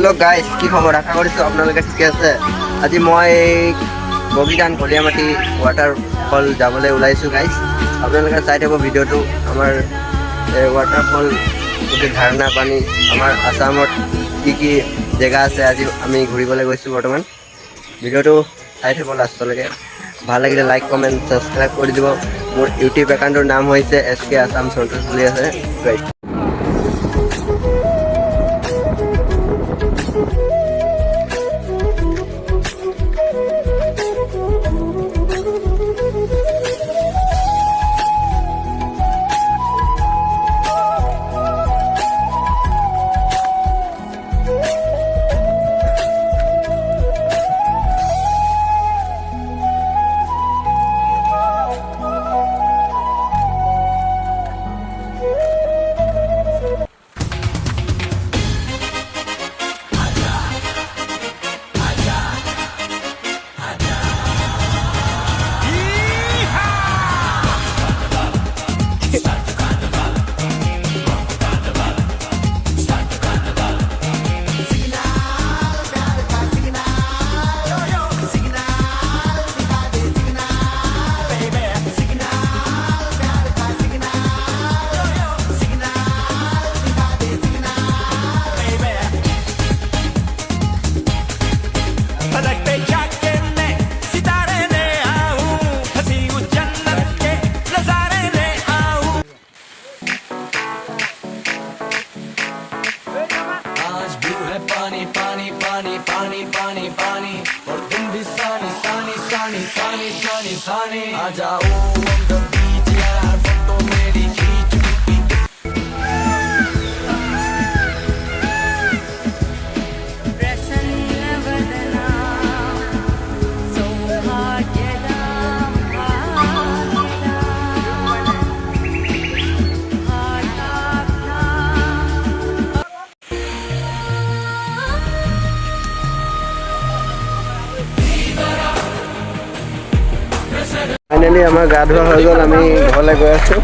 Hello guys की खबर आशा কৰিছো আপোনালোকে ঠিক আছে। আজি মই বগিজান কলিয়ামাটি ওয়াটারফল যাবলৈ ওলাইছো গাইস। আপোনালোকে চাই থাকো ভিডিওটো। আমাৰ ওয়াটারফল গোটেই ধাৰণা পানী আমাৰ আসামত কি জেগা আছে আজি আমি ঘূৰিবলৈ গৈছো বৰ্তমান। ভিডিওটো চাই থাকো লাষ্টলৈকে। ভাল লাগিলে লাইক কমেন্ট সাবস্ক্রাইব কৰি দিব। মোৰ ইউটিউব একাউণ্টৰ নাম হৈছে SK আসাম সন্তোষ বুলি আছে গাইস। पानी पानी पानी पानी पानी पानी और तुम भी सानी सानी सानी सानी सानी सानी आ जाओ on the beach यार फोटो मेरी खींच ফাইনালি আমাৰ গা ধোৱা হৈ গ'ল। আমি ঘৰলৈ গৈ আছো।